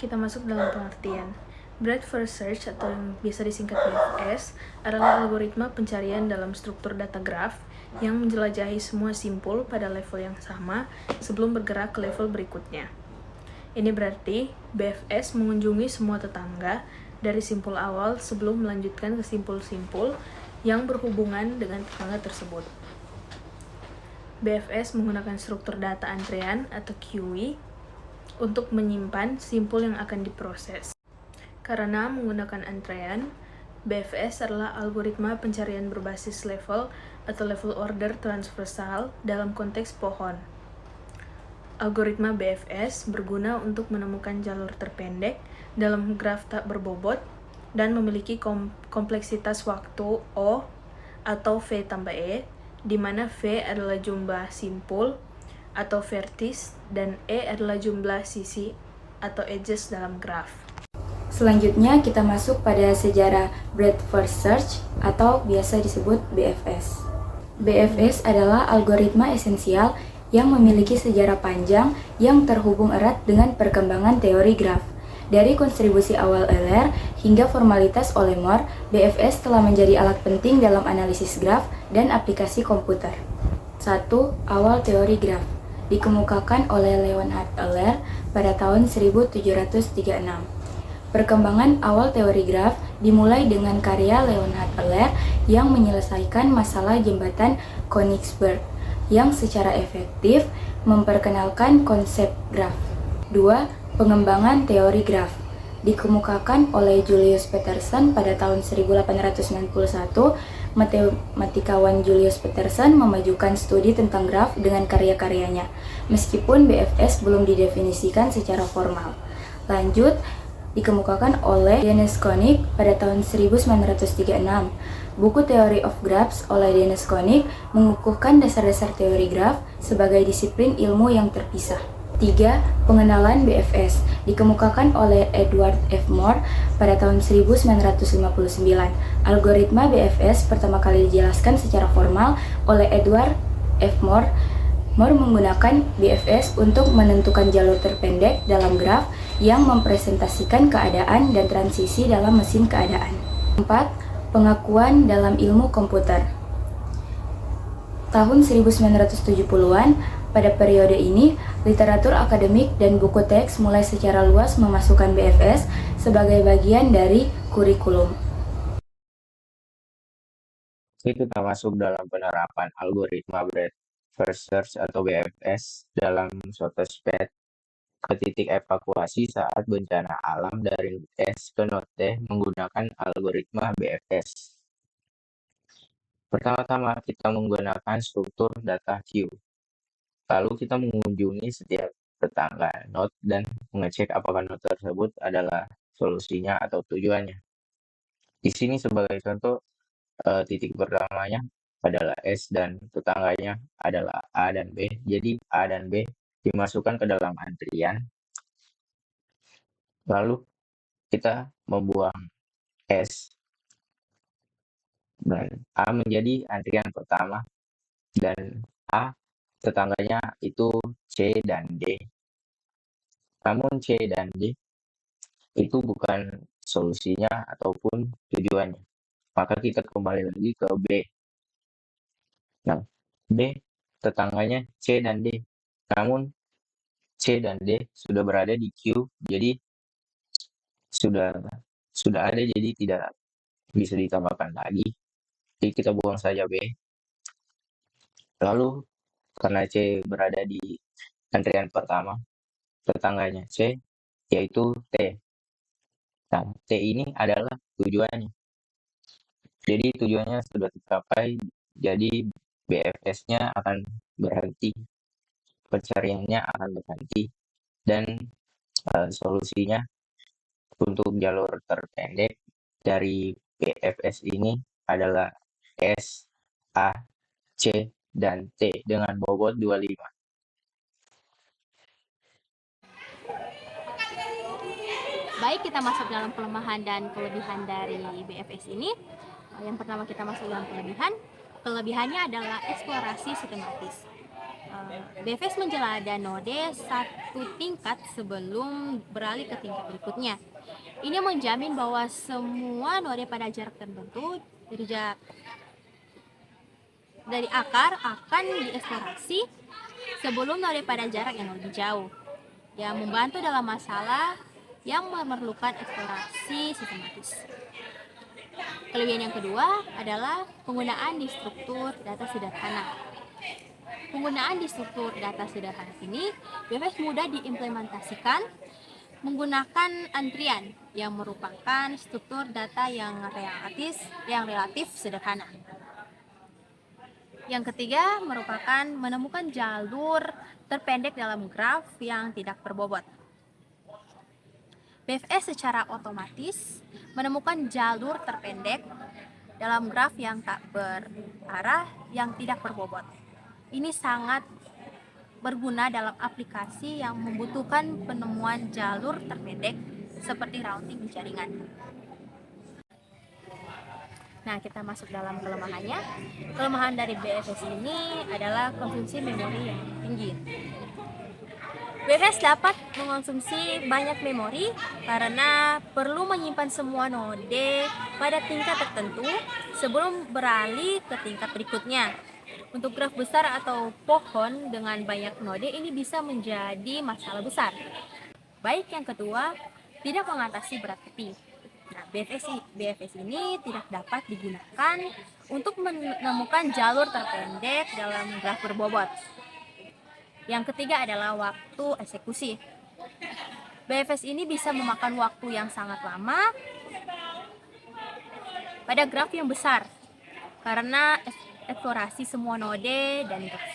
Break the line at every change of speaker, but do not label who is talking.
kita masuk dalam pengertian. Breadth First Search atau yang biasa disingkat BFS adalah algoritma pencarian dalam struktur data graf yang menjelajahi semua simpul pada level yang sama sebelum bergerak ke level berikutnya. Ini berarti BFS mengunjungi semua tetangga dari simpul awal sebelum melanjutkan ke simpul-simpul yang berhubungan dengan tetangga tersebut. BFS menggunakan struktur data antrean atau queue untuk menyimpan simpul yang akan diproses. Karena menggunakan antrean, BFS adalah algoritma pencarian berbasis level atau level order transversal dalam konteks pohon. Algoritma BFS berguna untuk menemukan jalur terpendek dalam graf tak berbobot dan memiliki kompleksitas waktu O atau V tambah E, di mana V adalah jumlah simpul atau vertis dan E adalah jumlah sisi atau edges dalam graf.
Selanjutnya kita masuk pada sejarah Breadth First Search atau biasa disebut BFS. BFS adalah algoritma esensial yang memiliki sejarah panjang yang terhubung erat dengan perkembangan teori graf. Dari kontribusi awal Euler hingga formalitas Olemore, BFS telah menjadi alat penting dalam analisis graf dan aplikasi komputer. 1. Awal teori graf dikemukakan oleh Leonhard Euler pada tahun 1736. Perkembangan awal teori graf dimulai dengan karya Leonhard Euler yang menyelesaikan masalah jembatan Königsberg yang secara efektif memperkenalkan konsep graf. 2. Pengembangan teori graf dikemukakan oleh Julius Peterson pada tahun 1891. Matematikawan Julius Peterson memajukan studi tentang graf dengan karya-karyanya, meskipun BFS belum didefinisikan secara formal. Lanjut, dikemukakan oleh Dennis Koenig pada tahun 1936. Buku Theory of Graphs oleh Dennis Koenig mengukuhkan dasar-dasar teori graf sebagai disiplin ilmu yang terpisah. 3. Pengenalan BFS dikemukakan oleh Edward F. Moore pada tahun 1959. Algoritma BFS pertama kali dijelaskan secara formal oleh Edward F. Moore. Moore menggunakan BFS untuk menentukan jalur terpendek dalam graf yang mempresentasikan keadaan dan transisi dalam mesin keadaan. 4. Pengakuan dalam ilmu komputer. Tahun 1970-an, pada periode ini, literatur akademik dan buku teks mulai secara luas memasukkan BFS sebagai bagian dari kurikulum.
Kita masuk dalam penerapan algoritma Breadth First Search atau BFS dalam suatu sped ke titik evakuasi saat bencana alam dari S ke node T menggunakan algoritma BFS. Pertama-tama kita menggunakan struktur data queue. Lalu kita mengunjungi setiap tetangga node dan mengecek apakah node tersebut adalah solusinya atau tujuannya. Di sini sebagai contoh, titik pertamanya adalah S dan tetangganya adalah A dan B. Jadi A dan B dimasukkan ke dalam antrian. Lalu kita membuang S dan A menjadi antrian pertama dan A tetangganya itu C dan D. Namun C dan D itu bukan solusinya ataupun tujuannya. Maka kita kembali lagi ke B. Nah, B tetangganya C dan D. Namun C dan D sudah berada di Q, jadi sudah ada, jadi tidak bisa ditambahkan lagi. Jadi kita buang saja B. Lalu karena C berada di antrian pertama, tetangganya C yaitu T. Nah, T ini adalah tujuannya. Jadi tujuannya sudah tercapai, jadi BFS-nya akan berhenti, pencariannya akan berhenti, dan solusinya untuk jalur terpendek dari BFS ini adalah S, A, C, dan T dengan bobot 25.
Baik, kita masuk dalam kelemahan dan kelebihan dari BFS ini. Yang pertama kita masuk dalam kelebihan. Kelebihannya adalah eksplorasi sistematis. BFS menjelajah node satu tingkat sebelum beralih ke tingkat berikutnya. Ini menjamin bahwa semua node pada jarak tertentu dari akar akan dieksplorasi sebelum node pada jarak yang lebih jauh, yang membantu dalam masalah yang memerlukan eksplorasi sistematis. Kelebihan yang kedua adalah penggunaan di struktur data sederhana. Penggunaan di struktur data sederhana ini BFS mudah diimplementasikan menggunakan antrian yang merupakan struktur data yang relatif sederhana. Yang ketiga merupakan menemukan jalur terpendek dalam graf yang tidak berbobot. BFS secara otomatis menemukan jalur terpendek dalam graf yang tak berarah yang tidak berbobot. Ini sangat berguna dalam aplikasi yang membutuhkan penemuan jalur terpendek seperti routing jaringan. Nah, kita masuk dalam kelemahannya. Kelemahan dari BFS ini adalah konsumsi memori yang tinggi. BFS dapat mengonsumsi banyak memori karena perlu menyimpan semua node pada tingkat tertentu sebelum beralih ke tingkat berikutnya. Untuk graf besar atau pohon dengan banyak node ini bisa menjadi masalah besar. Baik yang kedua, tidak mengatasi berat keting. Nah, BFS ini tidak dapat digunakan untuk menemukan jalur terpendek dalam graf berbobot. Yang ketiga adalah waktu eksekusi. BFS ini bisa memakan waktu yang sangat lama pada graf yang besar karena eksplorasi semua node dan graf.